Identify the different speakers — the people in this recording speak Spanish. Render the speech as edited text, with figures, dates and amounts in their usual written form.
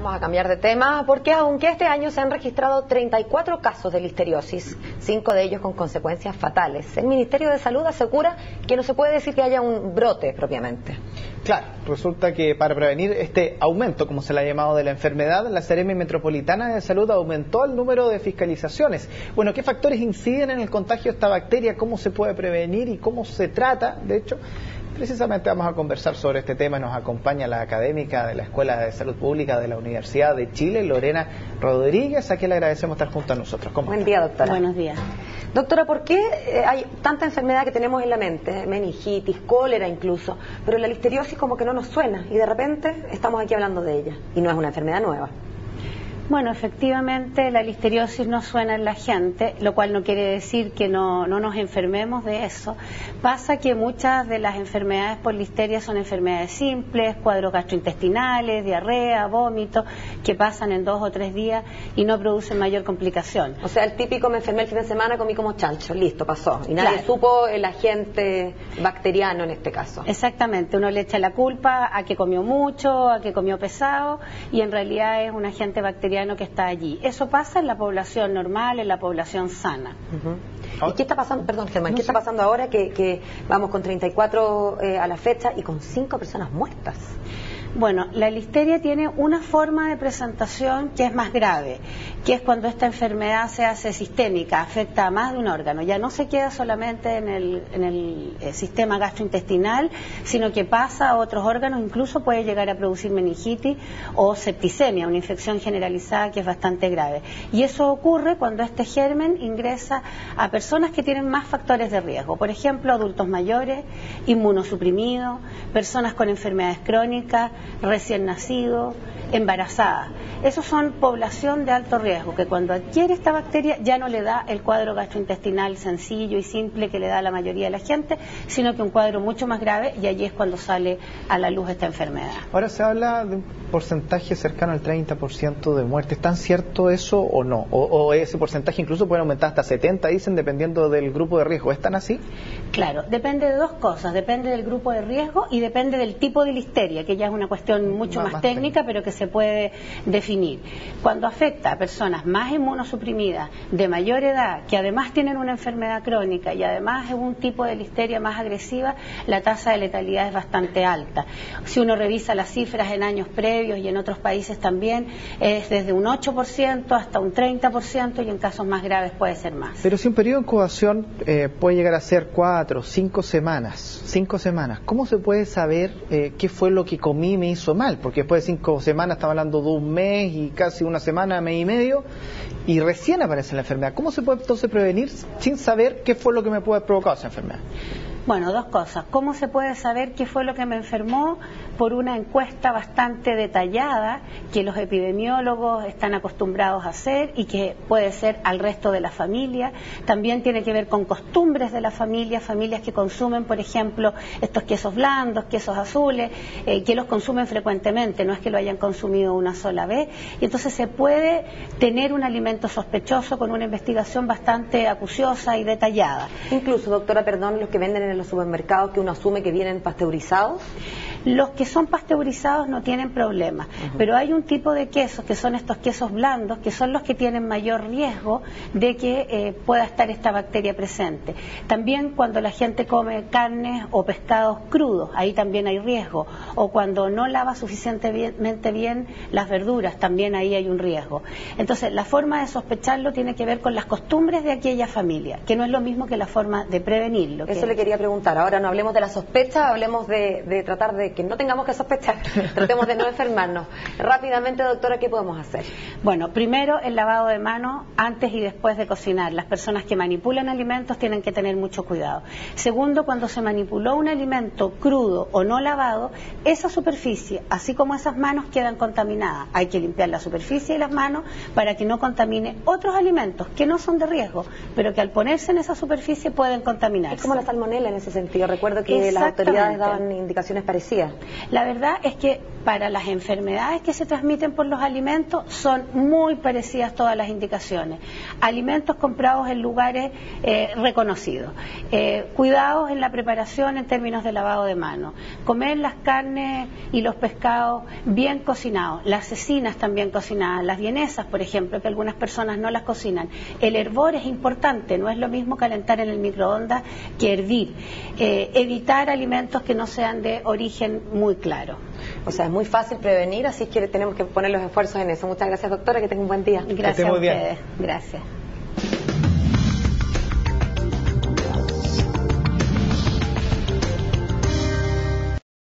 Speaker 1: vamos a cambiar de tema porque aunque este año se han registrado 34 casos de listeriosis, 5 de ellos con consecuencias fatales, el Ministerio de Salud asegura que no se puede decir que haya un brote propiamente.
Speaker 2: Claro, resulta que para prevenir este aumento, como se le ha llamado, de la enfermedad, la Seremi Metropolitana de Salud aumentó el número de fiscalizaciones. Bueno, ¿qué factores inciden en el contagio de esta bacteria? ¿Cómo se puede prevenir y cómo se trata? De hecho, precisamente vamos a conversar sobre este tema. Nos acompaña la académica de la Escuela de Salud Pública de la Universidad de Chile, Lorena Rodríguez, a quien le agradecemos estar junto a nosotros.
Speaker 1: Buen día, doctora.
Speaker 3: Buenos días.
Speaker 1: Doctora, ¿por qué hay tanta enfermedad que tenemos en la mente? Meningitis, cólera incluso, pero la listeriosis como que no nos suena y de repente estamos aquí hablando de ella y no es una enfermedad nueva.
Speaker 3: Bueno, efectivamente la listeriosis no suena en la gente, lo cual no quiere decir que no nos enfermemos de eso. Pasa que muchas de las enfermedades por listeria son enfermedades simples, cuadros gastrointestinales, diarrea, vómito, que pasan en 2 o 3 días y no producen mayor complicación.
Speaker 1: O sea, el típico me enfermé el fin de semana, comí como chancho, listo, pasó. Y nadie supo el agente bacteriano en este caso.
Speaker 3: Exactamente, uno le echa la culpa a que comió mucho, a que comió pesado, y en realidad es un agente bacteriano que está allí. Eso pasa en la población normal, en la población sana.
Speaker 1: ¿Y qué está pasando, perdón Germán, qué está pasando ahora que vamos con 34 a la fecha y con 5 personas muertas?
Speaker 3: Bueno, la listeria tiene una forma de presentación que es más grave, que es cuando esta enfermedad se hace sistémica, afecta a más de un órgano. Ya no se queda solamente en el sistema gastrointestinal, sino que pasa a otros órganos, incluso puede llegar a producir meningitis o septicemia, una infección generalizada que es bastante grave. Y eso ocurre cuando este germen ingresa a personas que tienen más factores de riesgo, por ejemplo, adultos mayores, inmunosuprimidos, personas con enfermedades crónicas, recién nacidos, embarazadas. Esos son población de alto riesgo, que cuando adquiere esta bacteria ya no le da el cuadro gastrointestinal sencillo y simple que le da a la mayoría de la gente, sino que un cuadro mucho más grave, y allí es cuando sale a la luz esta enfermedad.
Speaker 2: Ahora se habla de un porcentaje cercano al 30% de muerte. ¿Es tan cierto eso o no? O ese porcentaje incluso puede aumentar hasta 70%, dicen, dependiendo del grupo de riesgo. ¿Es tan así?
Speaker 3: Claro, depende de 2 cosas. Depende del grupo de riesgo y depende del tipo de listeria, que ya es una cuestión mucho más técnica, pero que se puede definir. Cuando afecta a personas más inmunosuprimidas, de mayor edad, que además tienen una enfermedad crónica y además es un tipo de listeria más agresiva, la tasa de letalidad es bastante alta. Si uno revisa las cifras en años previos y en otros países también, es desde un 8% hasta un 30%, y en casos más graves puede ser más.
Speaker 2: Pero si un periodo de incubación puede llegar a ser 4, 5 semanas, 5 semanas, ¿cómo se puede saber qué fue lo que comí me hizo mal? Porque después de 5 semanas estamos hablando de un mes y casi una semana, mes y medio, y recién aparece la enfermedad. ¿Cómo se puede entonces prevenir sin saber qué fue lo que me puede provocar esa enfermedad?
Speaker 3: Bueno, 2 cosas. ¿Cómo se puede saber qué fue lo que me enfermó? Por una encuesta bastante detallada que los epidemiólogos están acostumbrados a hacer y que puede ser al resto de la familia. También tiene que ver con costumbres de la familia, familias que consumen, por ejemplo, estos quesos blandos, quesos azules, que los consumen frecuentemente, no es que lo hayan consumido una sola vez. Y entonces se puede tener un alimento sospechoso con una investigación bastante acuciosa y detallada.
Speaker 1: Incluso, doctora, perdón, los que venden en los supermercados que uno asume que vienen pasteurizados.
Speaker 3: Los que son pasteurizados no tienen problema, pero hay un tipo de quesos que son estos quesos blandos, que son los que tienen mayor riesgo de que pueda estar esta bacteria presente. También cuando la gente come carnes o pescados crudos, ahí también hay riesgo, o cuando no lava suficientemente bien las verduras, también ahí hay un riesgo. Entonces, la forma de sospecharlo tiene que ver con las costumbres de aquella familia, que no es lo mismo que la forma de prevenirlo.
Speaker 1: Eso le quería preguntar. Ahora no hablemos de la sospecha, hablemos de tratar de que no tengamos que sospechar, tratemos de no enfermarnos. Rápidamente, doctora, ¿qué podemos hacer?
Speaker 3: Bueno, primero el lavado de manos antes y después de cocinar. Las personas que manipulan alimentos tienen que tener mucho cuidado. Segundo, cuando se manipuló un alimento crudo o no lavado, esa superficie, así como esas manos, quedan contaminadas. Hay que limpiar la superficie de las manos para que no contamine otros alimentos que no son de riesgo, pero que al ponerse en esa superficie pueden contaminarse.
Speaker 1: Es como la salmonela en ese sentido. Recuerdo que las autoridades daban indicaciones parecidas. día?
Speaker 3: La verdad es que para las enfermedades que se transmiten por los alimentos son muy parecidas todas las indicaciones. Alimentos comprados en lugares reconocidos. Cuidados en la preparación en términos de lavado de manos. Comer las carnes y los pescados bien cocinados. Las cecinas también cocinadas. Las vienesas, por ejemplo, que algunas personas no las cocinan. El hervor es importante. No es lo mismo calentar en el microondas que hervir. Evitar alimentos que no sean de origen muy claro.
Speaker 1: O sea, es muy fácil prevenir, así que tenemos que poner los esfuerzos en eso. Muchas gracias, doctora, que tenga un buen día.
Speaker 3: Gracias a ustedes. Gracias.